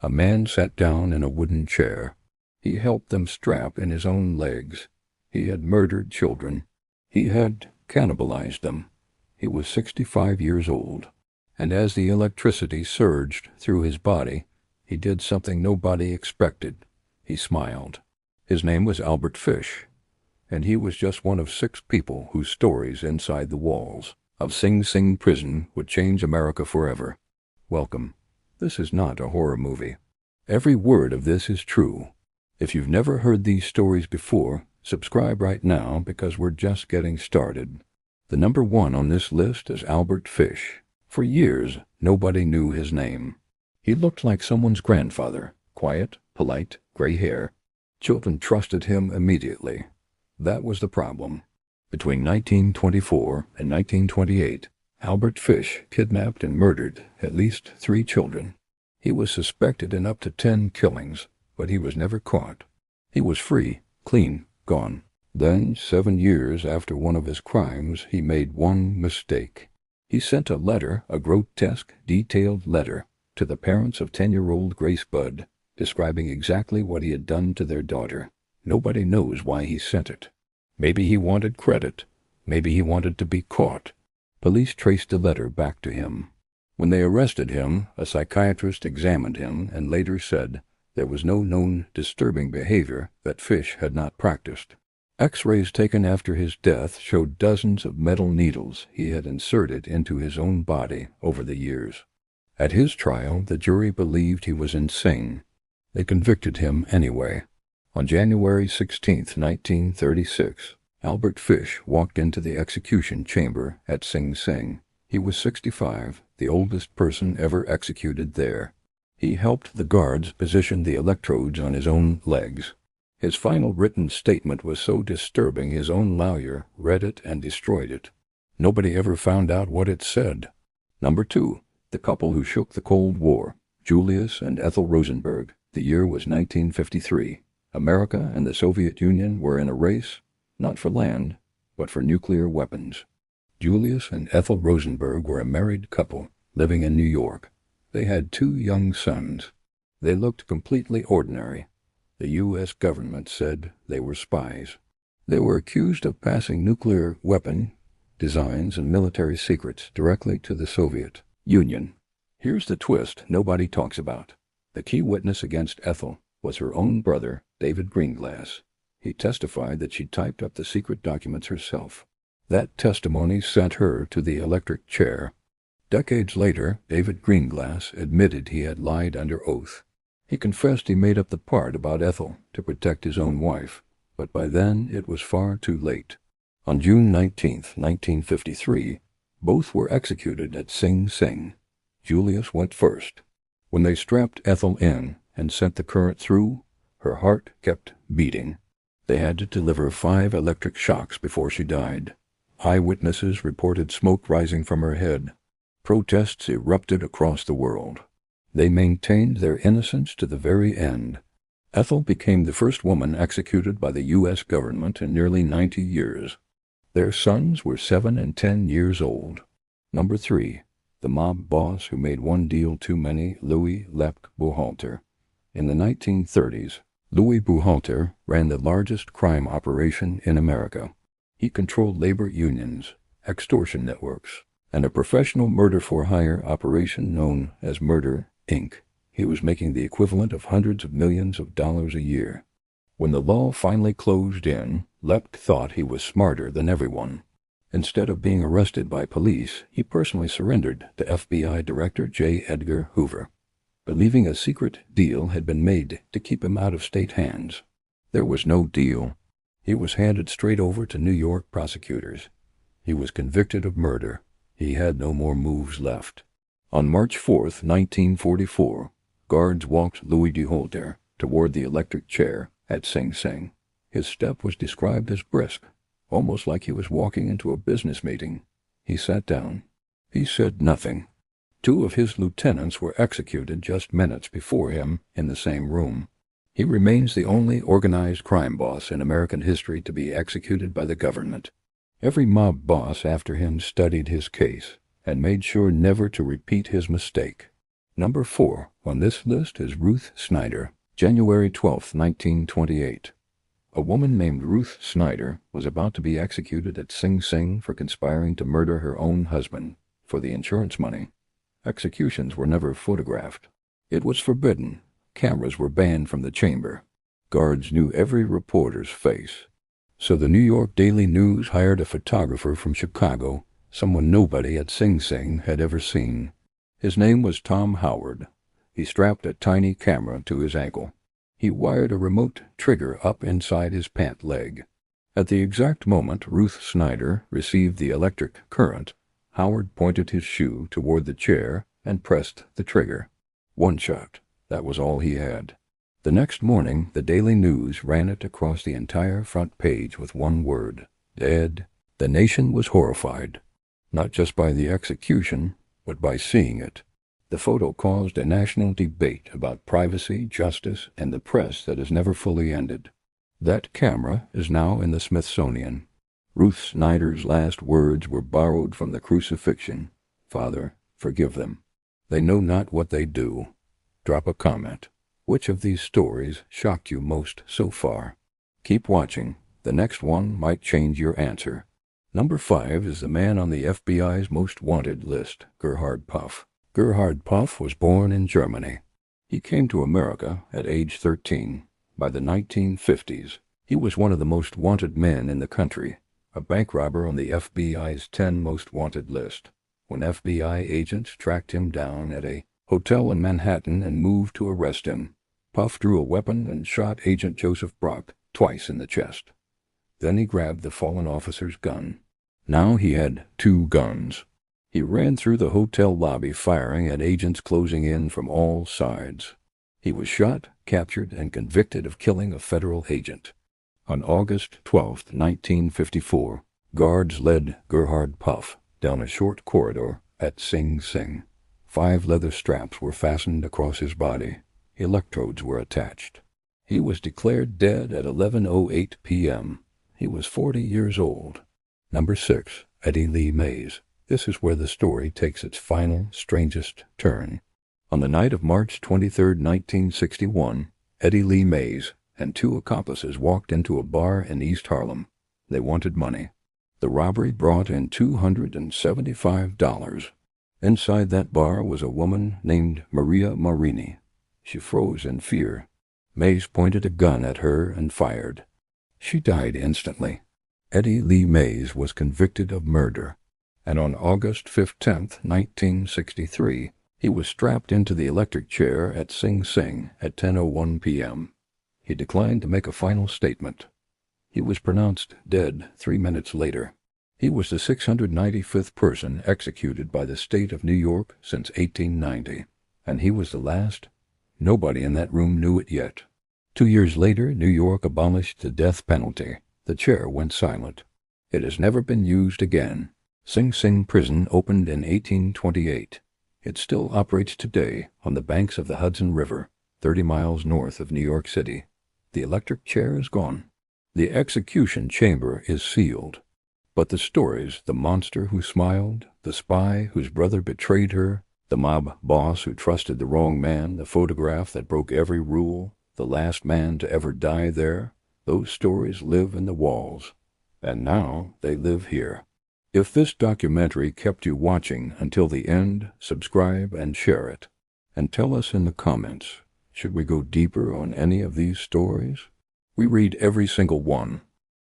A man sat down in a wooden chair. He helped them strap in his own legs. He had murdered children. He had cannibalized them. He was 65 years old, and as the electricity surged through his body, he did something nobody expected. He smiled. His name was Albert Fish, and he was just one of 6 people whose stories inside the walls of Sing Sing prison would change America forever. Welcome. This is not a horror movie. Every word of this is true. If you've never heard these stories before, subscribe right now because we're just getting started. The number 1 on this list is Albert Fish. For years, nobody knew his name. He looked like someone's grandfather, quiet, polite, gray hair. Children trusted him immediately. That was the problem. Between 1924 and 1928, Albert Fish kidnapped and murdered at least 3 children. He was suspected in up to 10 killings, but he was never caught. He was free, clean, gone. Then, 7 years after one of his crimes, he made one mistake. He sent a letter, a grotesque, detailed letter, to the parents of 10-year-old Grace Budd, describing exactly what he had done to their daughter. Nobody knows why he sent it. Maybe he wanted credit. Maybe he wanted to be caught. Police traced the letter back to him. When they arrested him, a psychiatrist examined him and later said there was no known disturbing behavior that Fish had not practiced. X-rays taken after his death showed dozens of metal needles he had inserted into his own body over the years. At his trial, the jury believed he was insane. They convicted him anyway. On January 16, 1936, Albert Fish walked into the execution chamber at Sing Sing. He was 65, the oldest person ever executed there. He helped the guards position the electrodes on his own legs. His final written statement was so disturbing his own lawyer read it and destroyed it. Nobody ever found out what it said. Number 2, the couple who shook the Cold War, Julius and Ethel Rosenberg. The year was 1953. America and the Soviet Union were in a race, not for land, but for nuclear weapons. Julius and Ethel Rosenberg were a married couple living in New York. They had 2 young sons. They looked completely ordinary. The U.S. government said they were spies. They were accused of passing nuclear weapon designs and military secrets directly to the Soviet Union. Here's the twist nobody talks about. The key witness against Ethel was her own brother, David Greenglass. He testified that she typed up the secret documents herself. That testimony sent her to the electric chair. Decades later, David Greenglass admitted he had lied under oath. He confessed he made up the part about Ethel to protect his own wife, but by then it was far too late. On June 19, 1953, both were executed at Sing Sing. Julius went first. When they strapped Ethel in and sent the current through, her heart kept beating. They had to deliver 5 electric shocks before she died. Eyewitnesses reported smoke rising from her head. Protests erupted across the world. They maintained their innocence to the very end. Ethel became the first woman executed by the U.S. government in nearly 90 years. Their sons were 7 and 10 years old. Number 3, the mob boss who made one deal too many, Louis Lepke Buchalter. In the 1930s, Louis Buchalter ran the largest crime operation in America. He controlled labor unions, extortion networks, and a professional murder-for-hire operation known as Murder, Inc. He was making the equivalent of hundreds of millions of dollars a year. When the law finally closed in, Lepke thought he was smarter than everyone. Instead of being arrested by police, he personally surrendered to FBI Director J. Edgar Hoover, believing a secret deal had been made to keep him out of state hands. There was no deal. He was handed straight over to New York prosecutors. He was convicted of murder. He had no more moves left. On March 4, 1944, guards walked Louis Buchalter toward the electric chair at Sing Sing. His step was described as brisk, almost like he was walking into a business meeting. He sat down. He said nothing. 2 of his lieutenants were executed just minutes before him in the same room. He remains the only organized crime boss in American history to be executed by the government. Every mob boss after him studied his case and made sure never to repeat his mistake. Number 4 on this list is Ruth Snyder, January 12, 1928. A woman named Ruth Snyder was about to be executed at Sing Sing for conspiring to murder her own husband for the insurance money. Executions were never photographed. It was forbidden. Cameras were banned from the chamber. Guards knew every reporter's face. So the New York Daily News hired a photographer from Chicago, someone nobody at Sing Sing had ever seen. His name was Tom Howard. He strapped a tiny camera to his ankle. He wired a remote trigger up inside his pant leg. At the exact moment Ruth Snyder received the electric current, Howard pointed his shoe toward the chair and pressed the trigger. One shot. That was all he had. The next morning, the Daily News ran it across the entire front page with one word: dead. The nation was horrified, not just by the execution, but by seeing it. The photo caused a national debate about privacy, justice, and the press that has never fully ended. That camera is now in the Smithsonian. Ruth Snyder's last words were borrowed from the crucifixion. Father, forgive them. They know not what they do. Drop a comment. Which of these stories shocked you most so far? Keep watching. The next one might change your answer. Number 5 is the man on the FBI's most wanted list, Gerhard Puff. Gerhard Puff was born in Germany. He came to America at age 13. By the 1950s, he was one of the most wanted men in the country, a bank robber on the FBI's 10 most wanted list. When FBI agents tracked him down at a hotel in Manhattan and moved to arrest him, Puff drew a weapon and shot Agent Joseph Brock twice in the chest. Then he grabbed the fallen officer's gun. Now he had 2 guns. He ran through the hotel lobby firing at agents closing in from all sides. He was shot, captured, and convicted of killing a federal agent. On August 12, 1954, guards led Gerhard Puff down a short corridor at Sing Sing. 5 leather straps were fastened across his body. Electrodes were attached. He was declared dead at 11:08 p.m. He was 40 years old. Number 6, Eddie Lee Mays. This is where the story takes its final, strangest turn. On the night of March 23, 1961, Eddie Lee Mays and 2 accomplices walked into a bar in East Harlem. They wanted money. The robbery brought in $275. Inside that bar was a woman named Maria Marini. She froze in fear. Mays pointed a gun at her and fired. She died instantly. Eddie Lee Mays was convicted of murder, and on August 15, 1963, he was strapped into the electric chair at Sing Sing at 10:01 p.m. He declined to make a final statement. He was pronounced dead 3 minutes later. He was the 695th person executed by the state of New York since 1890, and he was the last. Nobody in that room knew it yet. 2 years later, New York abolished the death penalty. The chair went silent. It has never been used again. Sing Sing Prison opened in 1828. It still operates today on the banks of the Hudson River, 30 miles north of New York City. The electric chair is gone. The execution chamber is sealed. But the stories, the monster who smiled, the spy whose brother betrayed her, the mob boss who trusted the wrong man, the photograph that broke every rule, the last man to ever die there, those stories live in the walls. And now they live here. If this documentary kept you watching until the end, subscribe and share it. And tell us in the comments, should we go deeper on any of these stories? We read every single one.